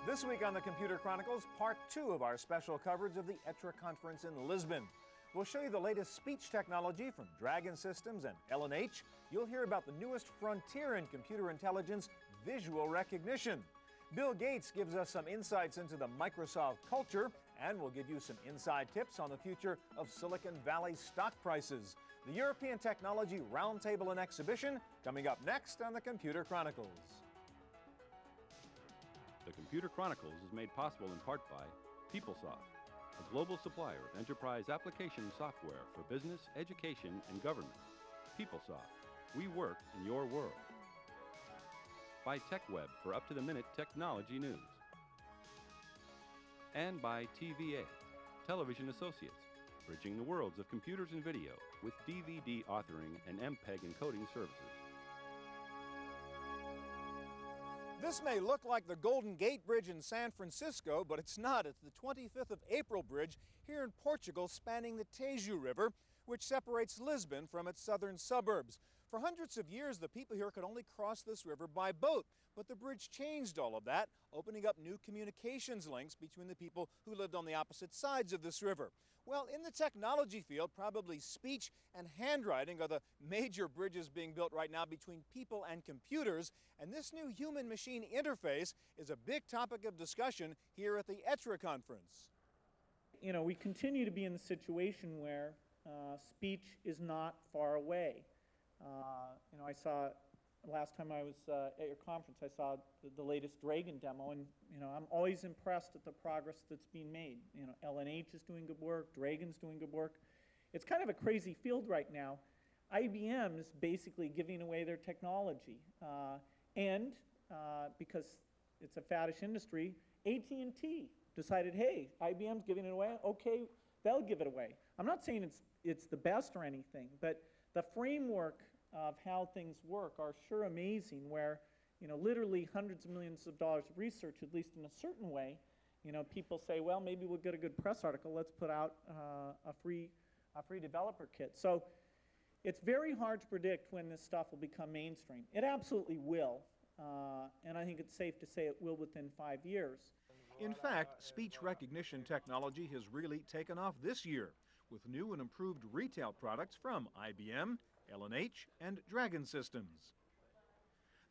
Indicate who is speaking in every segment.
Speaker 1: This week on the Computer Chronicles, part 2 of our special coverage of the ETRE conference in Lisbon. We'll show you the latest speech technology from Dragon Systems and L&H. You'll hear about the newest frontier in computer intelligence, visual recognition. Bill Gates gives us some insights into the Microsoft culture, and we'll give you some inside tips on the future of Silicon Valley stock prices. The European Technology Roundtable and Exhibition coming up next on the Computer Chronicles.
Speaker 2: The Computer Chronicles is made possible in part by PeopleSoft, a global supplier of enterprise application software for business, education, and government. PeopleSoft, we work in your world. By TechWeb for up-to-the-minute technology news. And by TVA, Television Associates, bridging the worlds of computers and video with DVD authoring and MPEG encoding services.
Speaker 1: This may look like the Golden Gate Bridge in San Francisco, but it's not. It's the 25th of April bridge here in Portugal, spanning the Tejo River, which separates Lisbon from its southern suburbs. For hundreds of years, the people here could only cross this river by boat, but the bridge changed all of that, opening up new communications links between the people who lived on the opposite sides of this river. Well, in the technology field, probably speech and handwriting are the major bridges being built right now between people and computers, and this new human-machine interface is a big topic of discussion here at the ETRE conference.
Speaker 3: You know, we continue to be in the situation where speech is not far away. I saw, last time I was at your conference, I saw the latest Dragon demo, and, I'm always impressed at the progress that's being made. L&H is doing good work, Dragon's doing good work. It's kind of a crazy field right now. IBM's basically giving away their technology. Because it's a faddish industry, AT&T decided, hey, IBM's giving it away, okay, they'll give it away. I'm not saying it's the best or anything, but the framework of how things work are sure amazing, where literally hundreds of millions of dollars of research, at least in a certain way, people say, well, maybe we'll get a good press article, let's put out a free developer kit. So it's very hard to predict when this stuff will become mainstream. It absolutely will, and I think it's safe to say it will within 5 years.
Speaker 1: In fact, speech recognition technology has really taken off this year, with new and improved retail products from IBM, L&H, and Dragon Systems.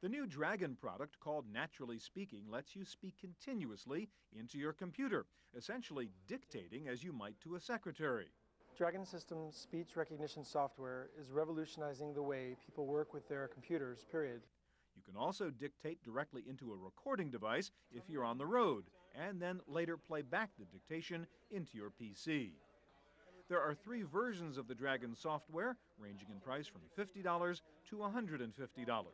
Speaker 1: The new Dragon product, called Naturally Speaking, lets you speak continuously into your computer, essentially dictating as you might to a secretary.
Speaker 4: Dragon Systems speech recognition software is revolutionizing the way people work with their computers, period.
Speaker 1: You can also dictate directly into a recording device if you're on the road, and then later play back the dictation into your PC. There are 3 versions of the Dragon software, ranging in price from $50 to $150.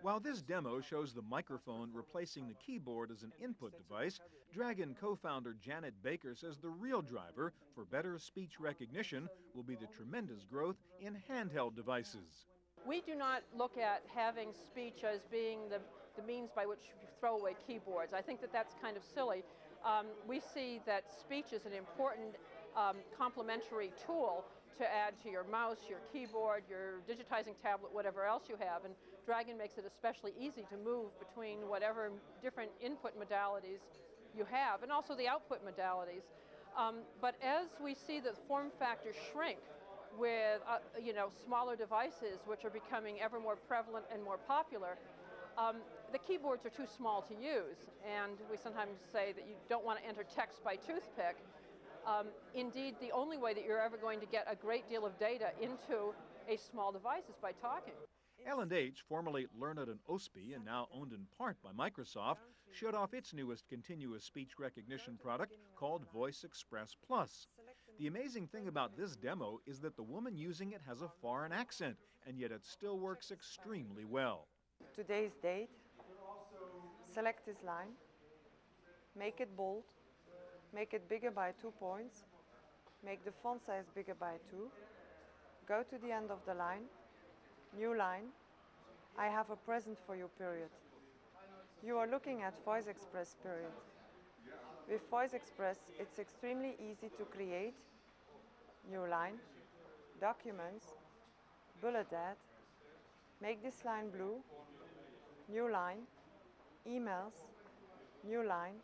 Speaker 1: While this demo shows the microphone replacing the keyboard as an input device, Dragon co-founder Janet Baker says the real driver for better speech recognition will be the tremendous growth in handheld devices.
Speaker 5: We do not look at having speech as being the means by which you throw away keyboards. I think that that's kind of silly. We see that speech is an important complementary tool to add to your mouse, your keyboard, your digitizing tablet, whatever else you have. And Dragon makes it especially easy to move between whatever different input modalities you have, and also the output modalities. But as we see the form factor shrink with smaller devices, which are becoming ever more prevalent and more popular, the keyboards are too small to use. And we sometimes say that you don't want to enter text by toothpick. Indeed, the only way that you're ever going to get a great deal of data into a small device is by talking.
Speaker 1: L&H, formerly Learned and OSPI and now owned in part by Microsoft, showed off its newest continuous speech recognition product called Voice Express Plus. The amazing thing about this demo is that the woman using it has a foreign accent, and yet it still works extremely well.
Speaker 6: Today's date, select this line, make it bold, make it bigger by 2 points, make the font size bigger by 2, go to the end of the line, new line, I have a present for you, period. You are looking at Voice Express, period. With Voice Express, it's extremely easy to create new line, documents, bullet add, make this line blue, new line, emails, new line,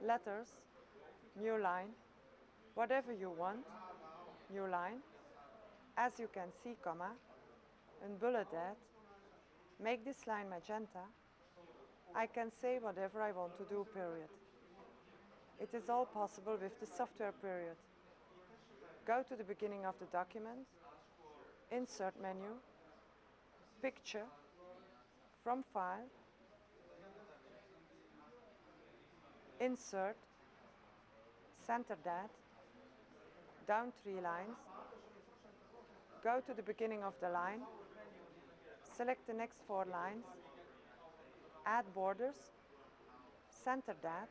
Speaker 6: letters, new line, whatever you want, new line. As you can see, comma, unbullet that, make this line magenta. I can say whatever I want to do, period. It is all possible with the software, period. Go to the beginning of the document, insert menu, picture, from file, insert, center that, down 3 lines, go to the beginning of the line, select the next 4 lines, add borders, center that.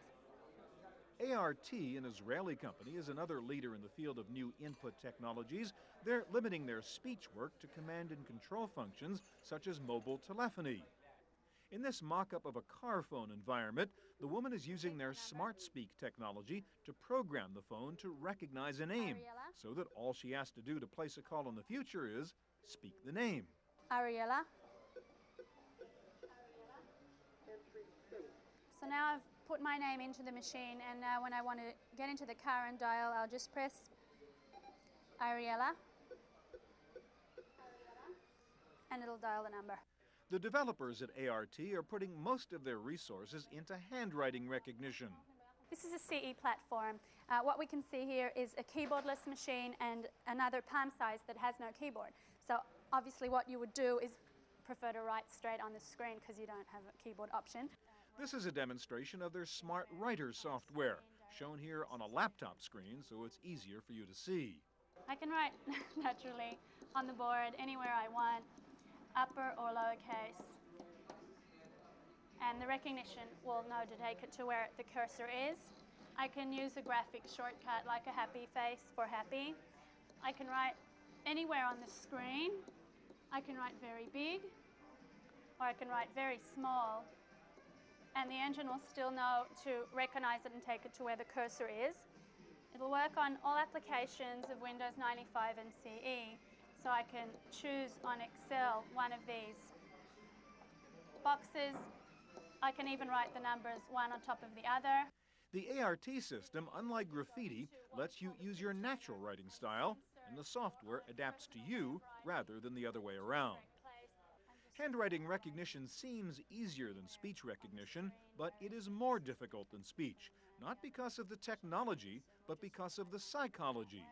Speaker 1: ART, an Israeli company, is another leader in the field of new input technologies. They're limiting their speech work to command and control functions such as mobile telephony. In this mock-up of a car phone environment, the woman is using their Smart Speak technology to program the phone to recognize a name, so that all she has to do to place a call in the future is speak the name.
Speaker 7: Ariella. So now I've put my name into the machine, and now when I want to get into the car and dial, I'll just press Ariella, and it'll dial the number.
Speaker 1: The developers at ART are putting most of their resources into handwriting recognition.
Speaker 7: This is a CE platform. What we can see here is a keyboardless machine and another palm size that has no keyboard. So obviously what you would do is prefer to write straight on the screen because you don't have a keyboard option.
Speaker 1: This is a demonstration of their Smart Writer software, shown here on a laptop screen so it's easier for you to see.
Speaker 7: I can write naturally on the board anywhere I want, upper or lowercase. And the recognition will know to take it to where the cursor is. I can use a graphic shortcut like a happy face for happy. I can write anywhere on the screen. I can write very big, or I can write very small. And the engine will still know to recognize it and take it to where the cursor is. It'll work on all applications of Windows 95 and CE. So I can choose on Excel one of these boxes. I can even write the numbers one on top of the other.
Speaker 1: The ART system, unlike graffiti, lets you use your natural writing style, and the software adapts to you rather than the other way around. Handwriting recognition seems easier than speech recognition, but it is more difficult than speech, not because of the technology, but because of the psychology.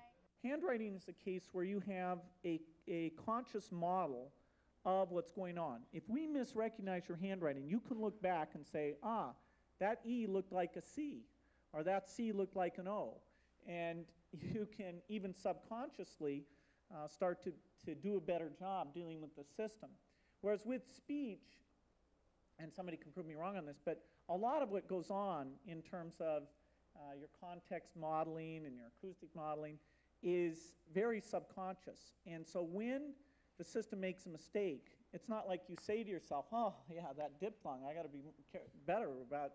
Speaker 3: Handwriting is a case where you have a conscious model of what's going on. If we misrecognize your handwriting, you can look back and say, ah, that E looked like a C, or that C looked like an O. And you can even subconsciously start to do a better job dealing with the system. Whereas with speech, and somebody can prove me wrong on this, but a lot of what goes on in terms of your context modeling and your acoustic modeling is very subconscious. And so when the system makes a mistake, it's not like you say to yourself, oh, yeah, that diphthong, I got to be better about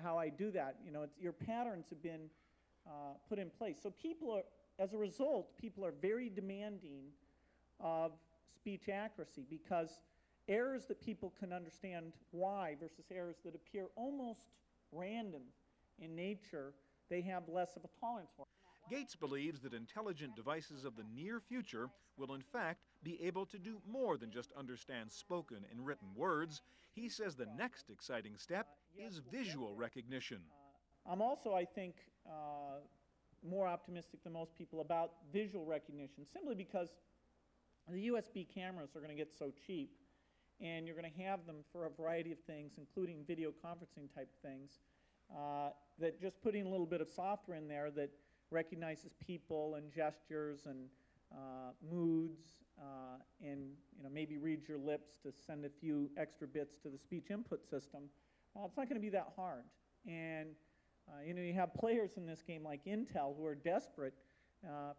Speaker 3: how I do that. You know, your patterns have been put in place. So people are, as a result, people are very demanding of speech accuracy because errors that people can understand why versus errors that appear almost random in nature, they have less of a tolerance for.
Speaker 1: Gates believes that intelligent devices of the near future will in fact be able to do more than just understand spoken and written words. He says the next exciting step is visual recognition.
Speaker 3: I'm also, I think, more optimistic than most people about visual recognition, simply because the USB cameras are going to get so cheap, and you're going to have them for a variety of things, including video conferencing type things, that just putting a little bit of software in there that recognizes people and gestures and moods, and maybe reads your lips to send a few extra bits to the speech input system. It's not going to be that hard. And you have players in this game like Intel who are desperate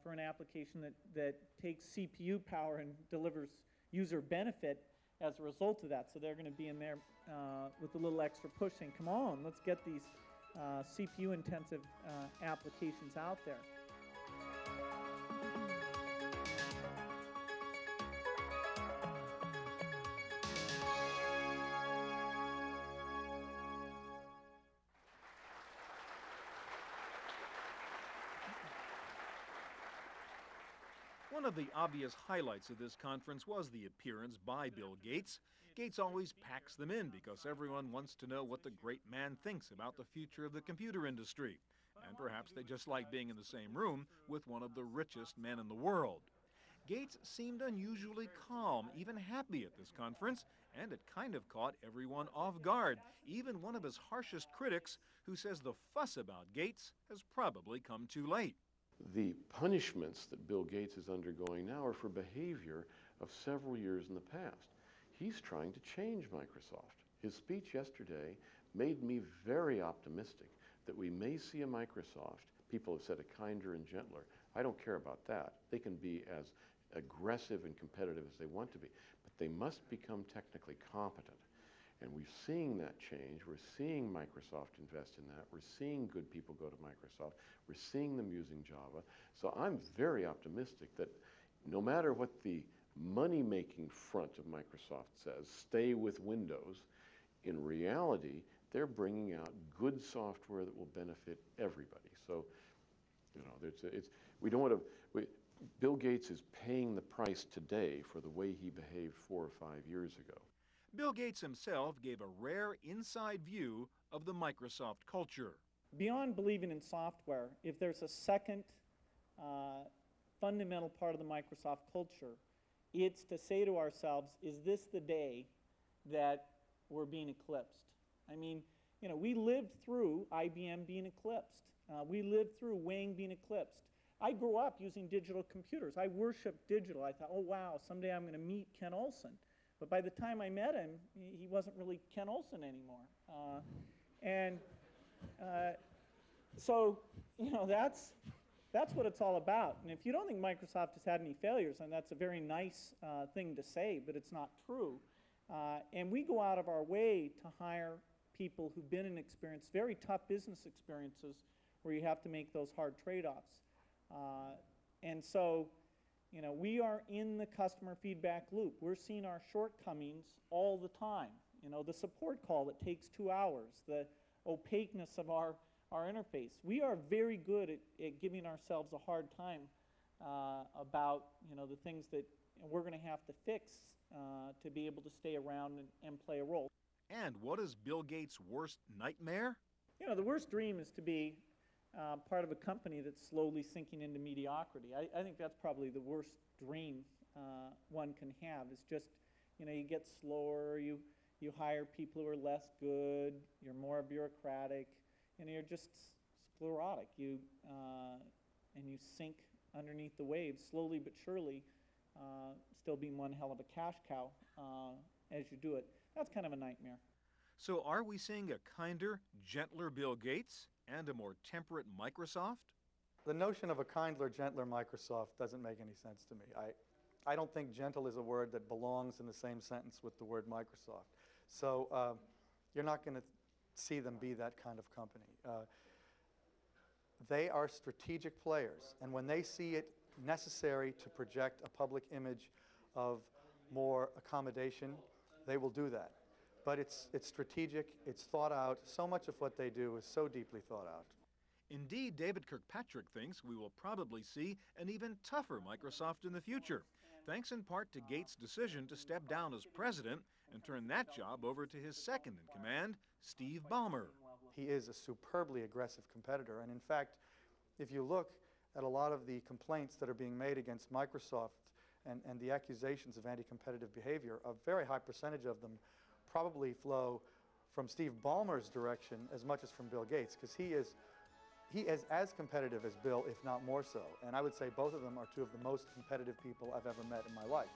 Speaker 3: for an application that takes CPU power and delivers user benefit as a result of that. So they're going to be in there with a little extra push saying, come on, let's get these CPU-intensive applications out there.
Speaker 1: One of the obvious highlights of this conference was the appearance by Bill Gates. Gates always packs them in because everyone wants to know what the great man thinks about the future of the computer industry. And perhaps they just like being in the same room with one of the richest men in the world. Gates seemed unusually calm, even happy at this conference, and it kind of caught everyone off guard, even one of his harshest critics, who says the fuss about Gates has probably come too late.
Speaker 8: The punishments that Bill Gates is undergoing now are for behavior of several years in the past. He's trying to change Microsoft. His speech yesterday made me very optimistic that we may see a Microsoft, people have said a kinder and gentler. I don't care about that. They can be as aggressive and competitive as they want to be, but they must become technically competent. And we're seeing that change. We're seeing Microsoft invest in that. We're seeing good people go to Microsoft. We're seeing them using Java. So I'm very optimistic that no matter what the money-making front of Microsoft says, stay with Windows, in reality, they're bringing out good software that will benefit everybody. So, you know, we don't want to, Bill Gates is paying the price today for the way he behaved 4 or 5 years ago.
Speaker 1: Bill Gates himself gave a rare inside view of the Microsoft culture.
Speaker 3: Beyond believing in software, if there's a second fundamental part of the Microsoft culture, it's to say to ourselves, is this the day that we're being eclipsed? I mean, you know, we lived through IBM being eclipsed. We lived through Wang being eclipsed. I grew up using digital computers. I worshiped digital. I thought, oh wow, someday I'm going to meet Ken Olsen. But by the time I met him, he wasn't really Ken Olsen anymore. So, you know, that's what it's all about. And if you don't think Microsoft has had any failures, then that's a very nice thing to say, but it's not true. And we go out of our way to hire people who've been in experience, very tough business experiences, where you have to make those hard trade-offs. And so, you know, we are in the customer feedback loop. We're seeing our shortcomings all the time. You know, the support call that takes 2 hours, the opaqueness of our interface. We are very good at giving ourselves a hard time about, you know, the things that we're going to have to fix to be able to stay around and play a role.
Speaker 1: And what is Bill Gates' worst nightmare?
Speaker 3: You know, the worst dream is to be part of a company that's slowly sinking into mediocrity. I think that's probably the worst dream one can have. It's just, you know, you get slower, you hire people who are less good, you're more bureaucratic, and you're just sclerotic. And you sink underneath the waves, slowly but surely, still being one hell of a cash cow as you do it. That's kind of a nightmare.
Speaker 1: So are we seeing a kinder, gentler Bill Gates and a more temperate Microsoft?
Speaker 9: The notion of a kinder, gentler Microsoft doesn't make any sense to me. I don't think gentle is a word that belongs in the same sentence with the word Microsoft. So you're not going to see them be that kind of company. They are strategic players, and when they see it necessary to project a public image of more accommodation, they will do that. But it's strategic, it's thought out. So much of what they do is so deeply thought out.
Speaker 1: Indeed, David Kirkpatrick thinks we will probably see an even tougher Microsoft in the future, thanks in part to Gates' decision to step down as president and turn that job over to his second in command, Steve Ballmer.
Speaker 9: He is a superbly aggressive competitor, and in fact, if you look at a lot of the complaints that are being made against Microsoft and the accusations of anti-competitive behavior, a very high percentage of them probably flow from Steve Ballmer's direction as much as from Bill Gates, because he is as competitive as Bill, if not more so. And I would say both of them are two of the most competitive people I've ever met in my life.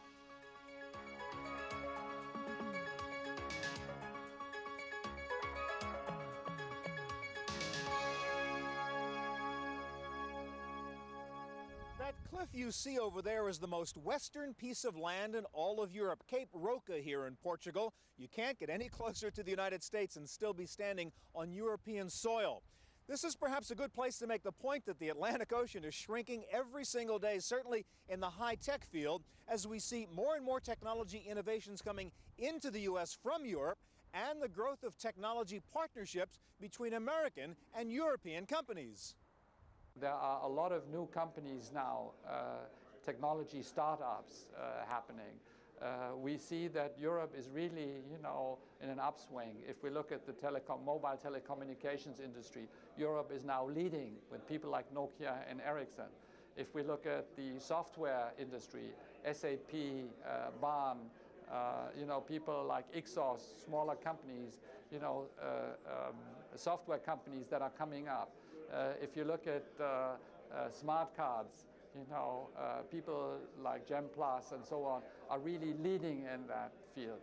Speaker 1: That cliff you see over there is the most western piece of land in all of Europe, Cape Roca here in Portugal. You can't get any closer to the United States and still be standing on European soil. This is perhaps a good place to make the point that the Atlantic Ocean is shrinking every single day, certainly in the high-tech field, as we see more and more technology innovations coming into the U.S. from Europe, and the growth of technology partnerships between American and European companies.
Speaker 10: There are a lot of new companies now technology startups happening. We see that Europe is really, in an upswing. If we look at the mobile telecommunications industry, Europe is now leading with people like Nokia and Ericsson. If we look at the software industry, SAP, BAN, people like Ixos, smaller companies, software companies that are coming up. If you look at smart cards, people like GemPlus and so on are really leading in that field.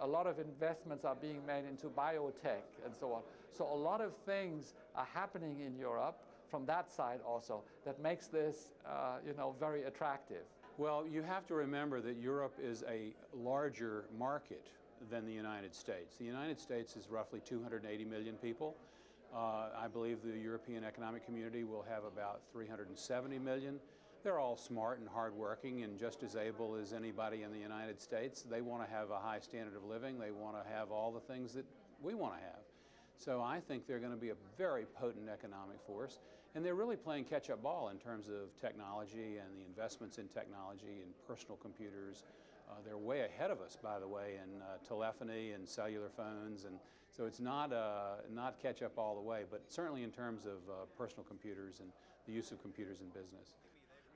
Speaker 10: A lot of investments are being made into biotech and so on. So a lot of things are happening in Europe from that side also that makes this, very attractive.
Speaker 11: Well, you have to remember that Europe is a larger market than the United States. The United States is roughly 280 million people. I believe the European Economic Community will have about 370 million. They're all smart and hardworking and just as able as anybody in the United States. They want to have a high standard of living. They want to have all the things that we want to have. So I think they're going to be a very potent economic force. And they're really playing catch-up ball in terms of technology and the investments in technology and personal computers. They're way ahead of us, by the way, in telephony and cellular phones. And so it's not catch-up all the way, but certainly in terms of personal computers and the use of computers in business.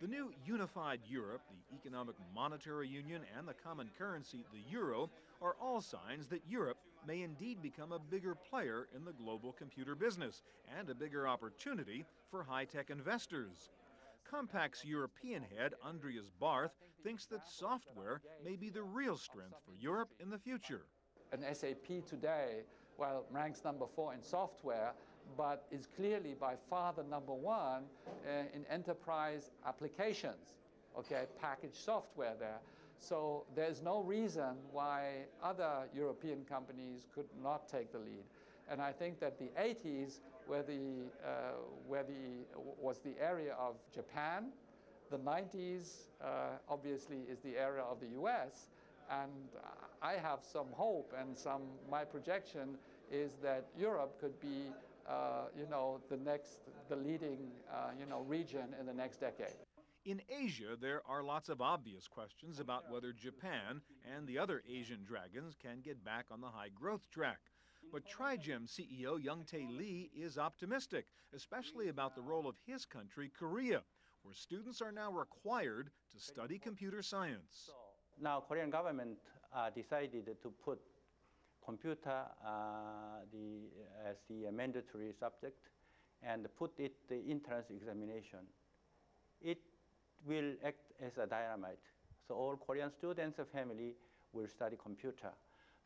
Speaker 1: The new unified Europe, the economic monetary union, and the common currency, the euro, are all signs that Europe may indeed become a bigger player in the global computer business and a bigger opportunity for high-tech investors. Compact's European head, Andreas Barth, thinks that software may be the real strength for Europe in the future.
Speaker 10: An SAP today, ranks number 4 in software, but is clearly by far the number 1 in enterprise applications, packaged software there. So there's no reason why other European companies could not take the lead. And I think that the 80s was the area of Japan. The 90s obviously is the area of the US. And I have some hope, and my projection is that Europe could be the leading region in the next decade.
Speaker 1: In Asia, there are lots of obvious questions about whether Japan and the other Asian dragons can get back on the high growth track. But TriGem CEO Young-tae Lee is optimistic, especially about the role of his country, Korea, where students are now required to study computer science.
Speaker 12: Now, Korean government decided to put computer as the mandatory subject and put it the entrance examination. It will act as a dynamite. So all Korean students and family will study computer.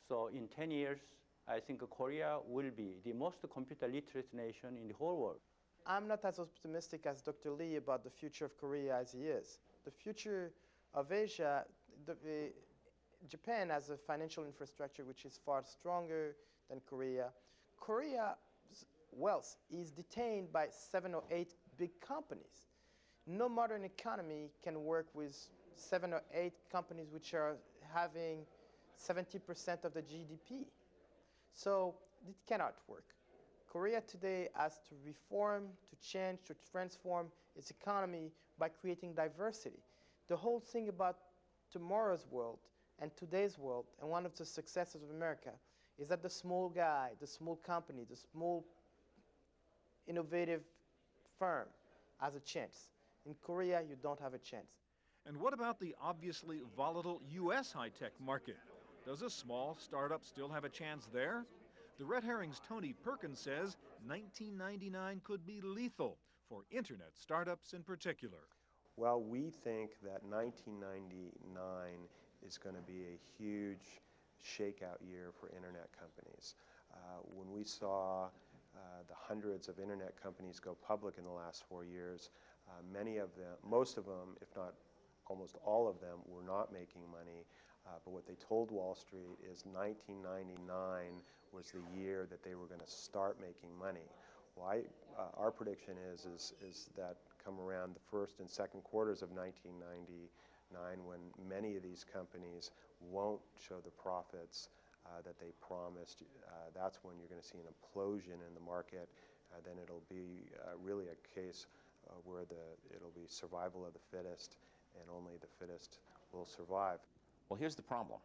Speaker 12: So in 10 years, I think Korea will be the most computer literate nation in the whole world.
Speaker 13: I'm not as optimistic as Dr. Lee about the future of Korea as he is. The future of Asia, Japan has a financial infrastructure which is far stronger than Korea. Korea's wealth is detained by 7 or 8 big companies. No modern economy can work with 7 or 8 companies which are having 70% of the GDP. So it cannot work. Korea today has to reform, to change, to transform its economy by creating diversity. The whole thing about tomorrow's world and today's world, and one of the successes of America, is that the small guy, the small company, the small innovative firm has a chance. In Korea, you don't have a chance.
Speaker 1: And what about the obviously volatile U.S. high-tech market? Does a small startup still have a chance there? The Red Herring's Tony Perkins says 1999 could be lethal for internet startups in particular.
Speaker 14: Well, we think that 1999 is going to be a huge shakeout year for internet companies. When we saw the hundreds of internet companies go public in the last 4 years, many of them, most of them, if not almost all of them, were not making money. But what they told Wall Street is 1999 was the year that they were going to start making money. Well, our prediction is that come around the first and second quarters of 1999, when many of these companies won't show the profits that they promised, that's when you're going to see an implosion in the market. Then it'll be really a case where it'll be survival of the fittest, and only the fittest will survive.
Speaker 15: Well, here's the problem.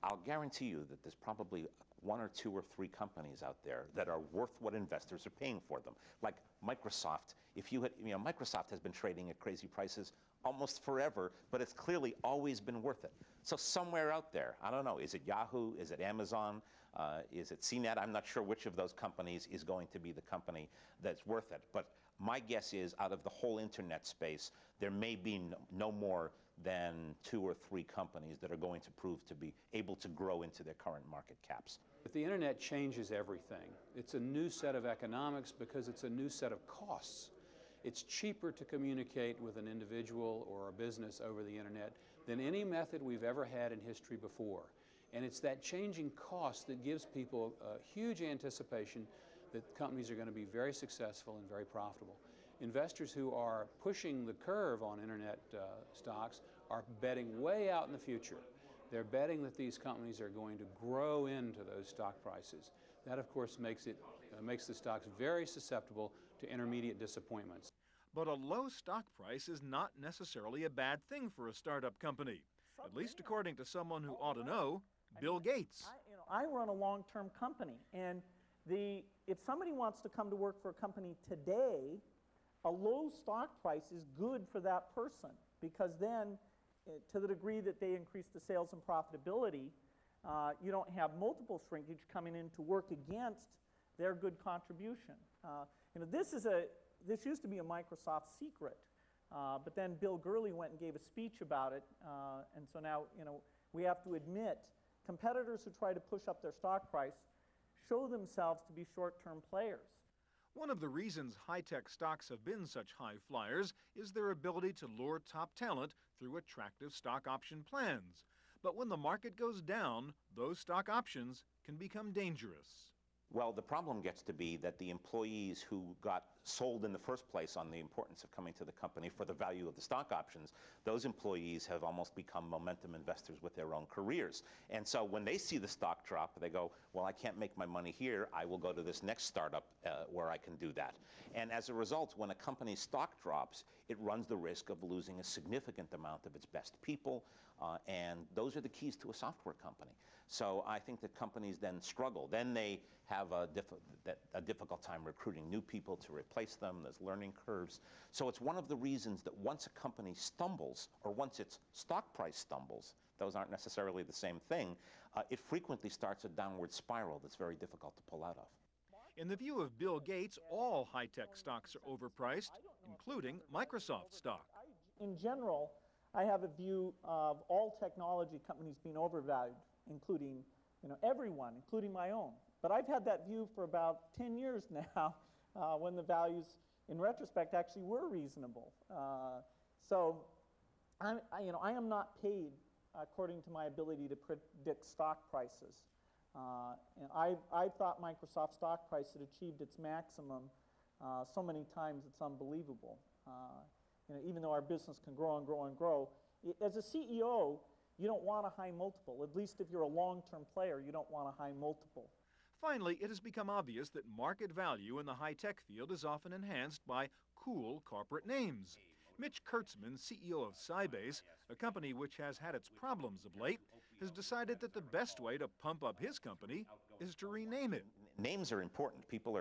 Speaker 15: I'll guarantee you that there's probably 1 or 2 or 3 companies out there that are worth what investors are paying for them. Like Microsoft. Microsoft has been trading at crazy prices almost forever, but it's clearly always been worth it. So somewhere out there, I don't know, is it Yahoo? Is it Amazon? Is it CNET? I'm not sure which of those companies is going to be the company that's worth it. But my guess is out of the whole internet space, there may be no more than 2 or 3 companies that are going to prove to be able to grow into their current market caps.
Speaker 11: But the internet changes everything. It's a new set of economics because it's a new set of costs. It's cheaper to communicate with an individual or a business over the internet than any method we've ever had in history before. And it's that changing cost that gives people a huge anticipation that companies are going to be very successful and very profitable. Investors who are pushing the curve on internet stocks are betting way out in the future. They're betting that these companies are going to grow into those stock prices. That, of course, makes the stocks very susceptible to intermediate disappointments.
Speaker 1: But a low stock price is not necessarily a bad thing for a startup company, at least according to someone who ought to know, Bill Gates.
Speaker 3: I run a long-term company, and if somebody wants to come to work for a company today, a low stock price is good for that person, because then, to the degree that they increase the sales and profitability, you don't have multiple shrinkage coming in to work against their good contribution. This used to be a Microsoft secret, but then Bill Gurley went and gave a speech about it, and so now we have to admit competitors who try to push up their stock price show themselves to be short-term players.
Speaker 1: One of the reasons high-tech stocks have been such high flyers is their ability to lure top talent through attractive stock option plans. But when the market goes down, those stock options can become dangerous.
Speaker 15: Well, the problem gets to be that the employees who got sold in the first place on the importance of coming to the company for the value of the stock options, those employees have almost become momentum investors with their own careers. And so when they see the stock drop, they go, well, I can't make my money here. I will go to this next startup where I can do that. And as a result, when a company's stock drops, it runs the risk of losing a significant amount of its best people. And those are the keys to a software company. So I think that companies then struggle. Then they have a difficult time recruiting new people to replace them. There's learning curves. So it's one of the reasons that once a company stumbles, or once its stock price stumbles, those aren't necessarily the same thing, it frequently starts a downward spiral that's very difficult to pull out of.
Speaker 1: In the view of Bill Gates, all high-tech stocks are overpriced, including Microsoft stock.
Speaker 3: In general, I have a view of all technology companies being overvalued, including everyone, including my own. But I've had that view for about 10 years now, when the values, in retrospect, actually were reasonable. So I am not paid according to my ability to predict stock prices. I thought Microsoft stock price had achieved its maximum so many times it's unbelievable. Even though our business can grow and grow and grow, as a CEO, you don't want a high multiple. At least if you're a long-term player, you don't want a high multiple.
Speaker 1: Finally, it has become obvious that market value in the high-tech field is often enhanced by cool corporate names. Mitch Kurtzman, CEO of Sybase, a company which has had its problems of late, has decided that the best way to pump up his company is to rename it.
Speaker 15: Names are important. People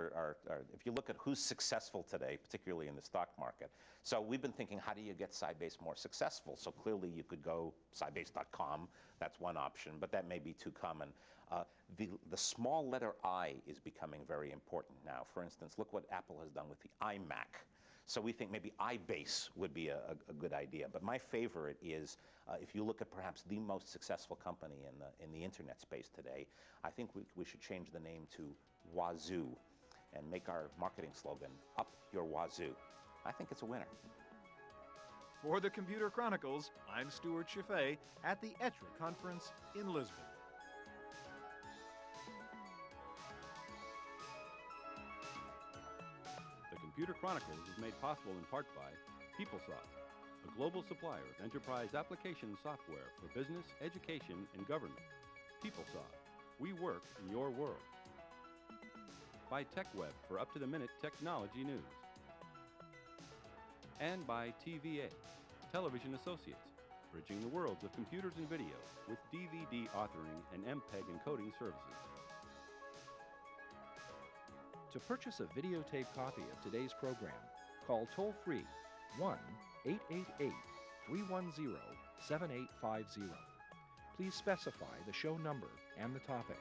Speaker 15: if you look at who's successful today, particularly in the stock market. So we've been thinking, how do you get Sybase more successful? So clearly you could go Sybase.com. That's one option, but that may be too common. The small letter I is becoming very important now. For instance, look what Apple has done with the iMac. So we think maybe iBase would be a good idea. But my favorite is, if you look at perhaps the most successful company in the internet space today, I think we should change the name to Wazoo and make our marketing slogan, Up Your Wazoo. I think it's a winner.
Speaker 1: For the Computer Chronicles, I'm Stuart Chaffee at the ETRE conference in Lisbon.
Speaker 2: The Computer Chronicles is made possible in part by PeopleSoft, a global supplier of enterprise application software for business, education, and government. PeopleSoft, we work in your world. By TechWeb for up-to-the-minute technology news. And by TVA, Television Associates, bridging the worlds of computers and video with DVD authoring and MPEG encoding services.
Speaker 16: To purchase a videotape copy of today's program, call toll-free 1-888-310-7850. Please specify the show number and the topic.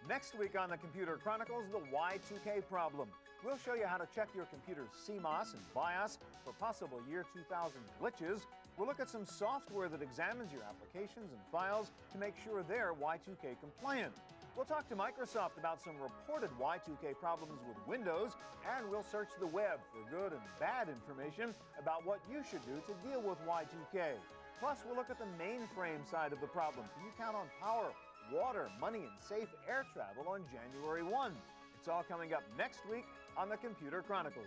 Speaker 1: Next week on the Computer Chronicles, the Y2K problem. We'll show you how to check your computer's CMOS and BIOS for possible year 2000 glitches. We'll look at some software that examines your applications and files to make sure they're Y2K compliant. We'll talk to Microsoft about some reported Y2K problems with Windows, and we'll search the web for good and bad information about what you should do to deal with Y2K. Plus, we'll look at the mainframe side of the problem. Can you count on power, water, money, and safe air travel on January 1? It's all coming up next week on the Computer Chronicles.